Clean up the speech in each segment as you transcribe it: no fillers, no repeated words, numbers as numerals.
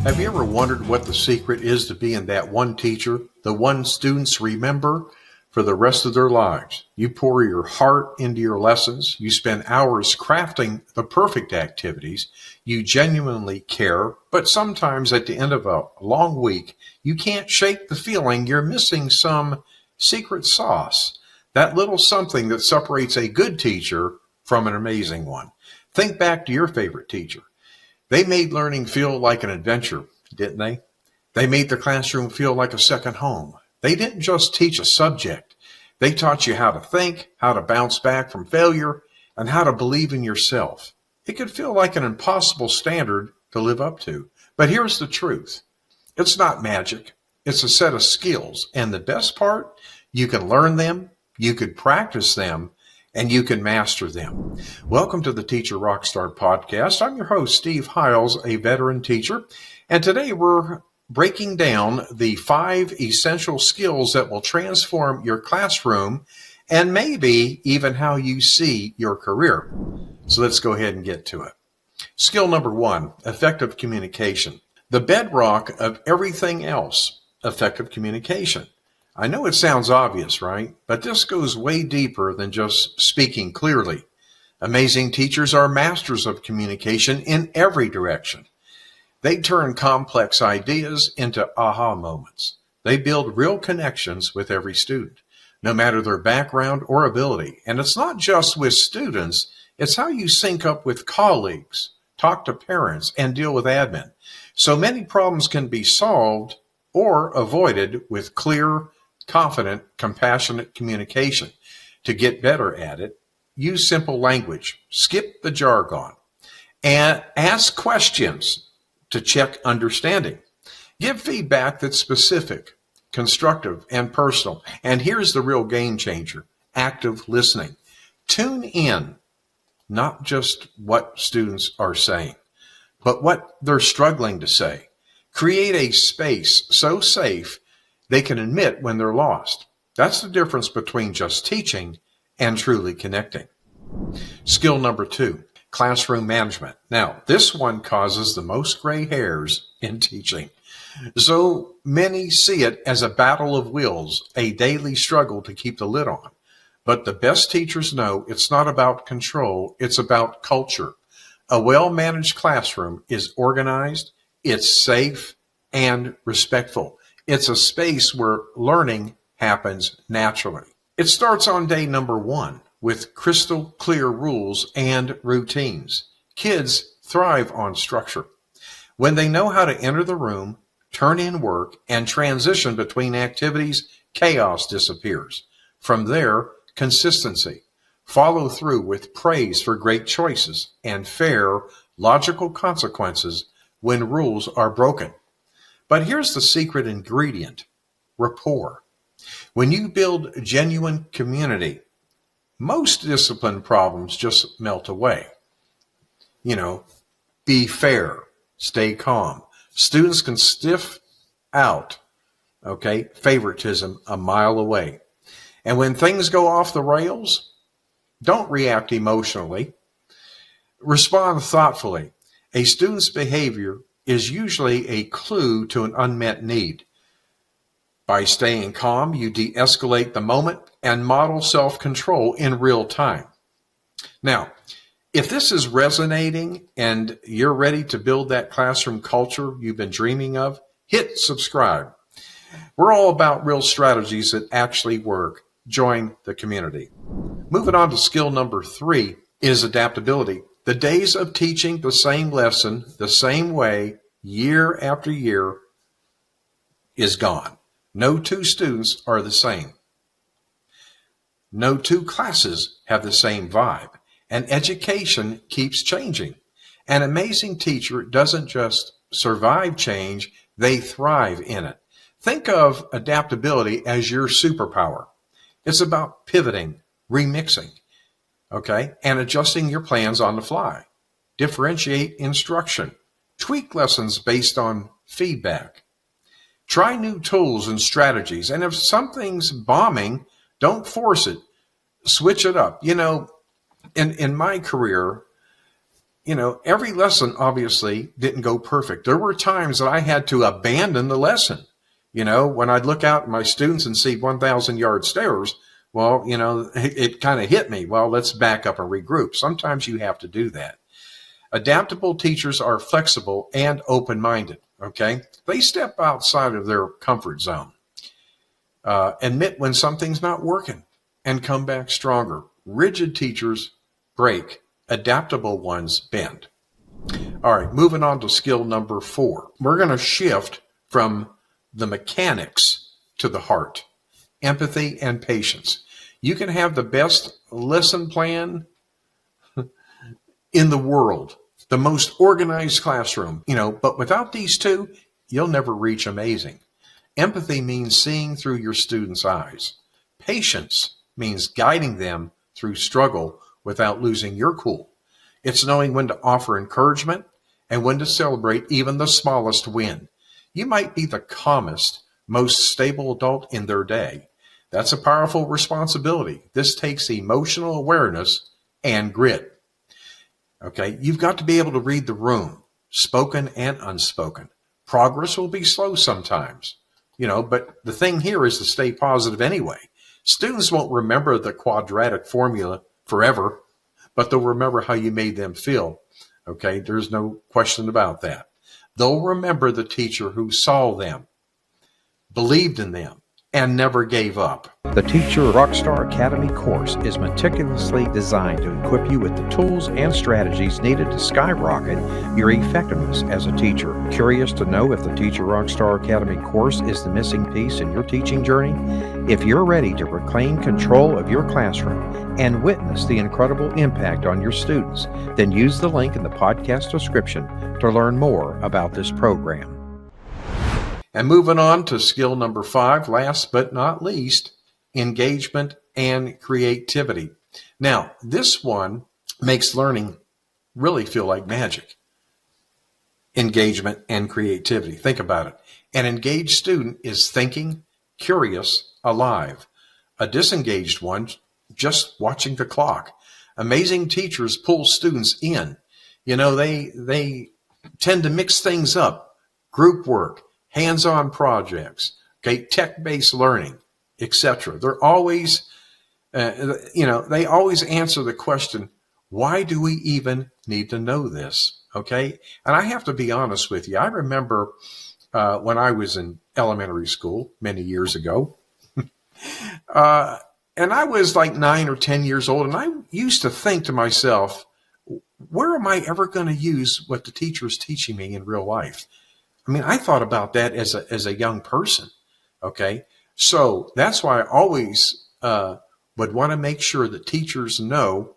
Have you ever wondered what the secret is to being that one teacher, the one students remember for the rest of their lives? You pour your heart into your lessons. You spend hours crafting the perfect activities. You genuinely care, but sometimes at the end of a long week, you can't shake the feeling you're missing some secret sauce, that little something that separates a good teacher from an amazing one. Think back to your favorite teacher. They made learning feel like an adventure, didn't they? They made the classroom feel like a second home. They didn't just teach a subject. They taught you how to think, how to bounce back from failure, and how to believe in yourself. It could feel like an impossible standard to live up to. But here's the truth. It's not magic. It's a set of skills. And the best part, you can learn them, you could practice them, and you can master them. Welcome to the Teacher RockStar Podcast. I'm your host, Steve Hiles, a veteran teacher, and today we're breaking down the 5 essential skills that will transform your classroom and maybe even how you see your career. So let's go ahead and get to it. Skill number 1, effective communication. The bedrock of everything else, effective communication. I know it sounds obvious, right? But this goes way deeper than just speaking clearly. Amazing teachers are masters of communication in every direction. They turn complex ideas into aha moments. They build real connections with every student, no matter their background or ability. And it's not just with students, it's how you sync up with colleagues, talk to parents, and deal with admin. So many problems can be solved or avoided with clear, confident, compassionate communication. To get better at it, use simple language, skip the jargon, and ask questions to check understanding. Give feedback that's specific, constructive, and personal. And here's the real game changer, active listening. Tune in, not just what students are saying, but what they're struggling to say. Create a space so safe they can admit when they're lost. That's the difference between just teaching and truly connecting. Skill number 2, classroom management. Now, this one causes the most gray hairs in teaching. So many see it as a battle of wills, a daily struggle to keep the lid on. But the best teachers know it's not about control, it's about culture. A well-managed classroom is organized, it's safe, and respectful. It's a space where learning happens naturally. It starts on day number 1 with crystal clear rules and routines. Kids thrive on structure. When they know how to enter the room, turn in work, and transition between activities, chaos disappears. From there, consistency. Follow through with praise for great choices and fair, logical consequences when rules are broken. But here's the secret ingredient, rapport. When you build genuine community, most discipline problems just melt away. Be fair, stay calm. Students can stiff out, favoritism a mile away. And when things go off the rails, don't react emotionally. Respond thoughtfully. A student's behavior is usually a clue to an unmet need. By staying calm, you de-escalate the moment and model self-control in real time. Now, if this is resonating and you're ready to build that classroom culture you've been dreaming of, hit subscribe. We're all about real strategies that actually work. Join the community. Moving on to skill number 3 is adaptability. The days of teaching the same lesson the same way year after year is gone. No 2 students are the same. No 2 classes have the same vibe. And education keeps changing. An amazing teacher doesn't just survive change, they thrive in it. Think of adaptability as your superpower. It's about pivoting, remixing, and adjusting your plans on the fly. Differentiate instruction. Tweak lessons based on feedback. Try new tools and strategies. And if something's bombing, don't force it. Switch it up. In my career, every lesson obviously didn't go perfect. There were times that I had to abandon the lesson. When I'd look out at my students and see 1,000-yard stairs, well, it kind of hit me. Well, let's back up and regroup. Sometimes you have to do that. Adaptable teachers are flexible and open-minded, okay? They step outside of their comfort zone, admit when something's not working, and come back stronger. Rigid teachers break. Adaptable ones bend. All right, moving on to skill number 4. We're going to shift from the mechanics to the heart, empathy and patience. You can have the best lesson plan in the world, the most organized classroom, but without these two, you'll never reach amazing. Empathy means seeing through your students' eyes. Patience means guiding them through struggle without losing your cool. It's knowing when to offer encouragement and when to celebrate even the smallest win. You might be the calmest, most stable adult in their day. That's a powerful responsibility. This takes emotional awareness and grit. Okay, you've got to be able to read the room, spoken and unspoken. Progress will be slow sometimes, but the thing here is to stay positive anyway. Students won't remember the quadratic formula forever, but they'll remember how you made them feel. Okay, there's no question about that. They'll remember the teacher who saw them, believed in them, and never gave up. The Teacher RockStar Academy course is meticulously designed to equip you with the tools and strategies needed to skyrocket your effectiveness as a teacher. Curious to know if the Teacher RockStar Academy course is the missing piece in your teaching journey? If you're ready to reclaim control of your classroom and witness the incredible impact on your students, then use the link in the podcast description to learn more about this program. And moving on to skill number 5, last but not least, engagement and creativity. Now, this one makes learning really feel like magic. Engagement and creativity. Think about it. An engaged student is thinking, curious, alive. A disengaged one just watching the clock. Amazing teachers pull students in. They tend to mix things up. Group work, hands-on projects, tech-based learning, etc. They're always, they always answer the question, why do we even need to know this? Okay. And I have to be honest with you. I remember when I was in elementary school many years ago, and I was like 9 or 10 years old, and I used to think to myself, where am I ever going to use what the teacher is teaching me in real life? I mean, I thought about that as a young person. Okay. So that's why I always would want to make sure that teachers know,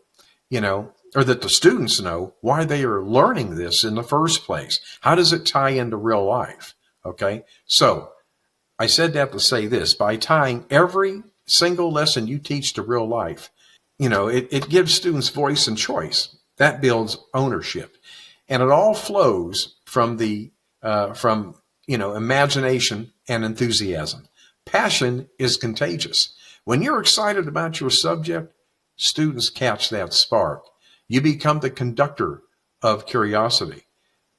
or that the students know why they are learning this in the first place. How does it tie into real life? Okay. So I said that to say this: by tying every single lesson you teach to real life, it gives students voice and choice. That builds ownership, and it all flows from imagination and enthusiasm. Passion is contagious. When you're excited about your subject, students catch that spark. You become the conductor of curiosity,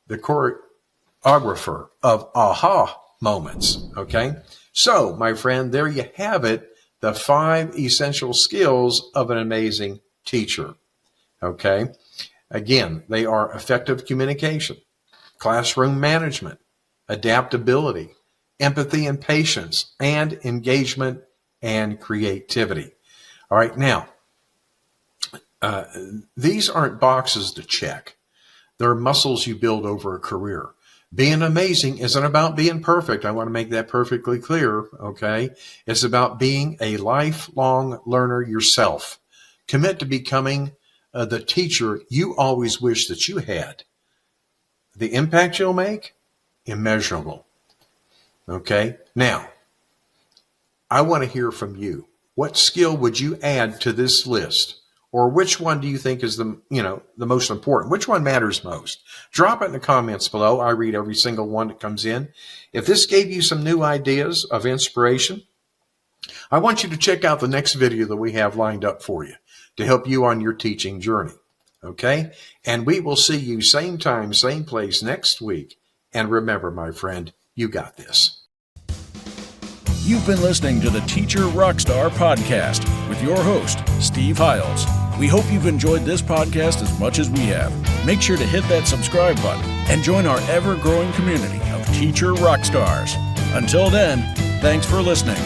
the choreographer of aha moments. Okay. So, my friend, there you have it. The 5 essential skills of an amazing teacher. Okay. Again, they are effective communication, classroom management, adaptability, empathy and patience, and engagement and creativity. All right. Now, these aren't boxes to check. They're muscles you build over a career. Being amazing isn't about being perfect. I want to make that perfectly clear. Okay. It's about being a lifelong learner yourself. Commit to becoming the teacher you always wished that you had. The impact you'll make, immeasurable. Okay. Now, I want to hear from you. What skill would you add to this list? Or which one do you think is the most important? Which one matters most? Drop it in the comments below. I read every single one that comes in. If this gave you some new ideas of inspiration, I want you to check out the next video that we have lined up for you to help you on your teaching journey. Okay? And we will see you same time, same place next week. And remember, my friend, you got this. You've been listening to the Teacher RockStar Podcast with your host, Steve Hiles. We hope you've enjoyed this podcast as much as we have. Make sure to hit that subscribe button and join our ever-growing community of Teacher Rockstars. Until then, thanks for listening.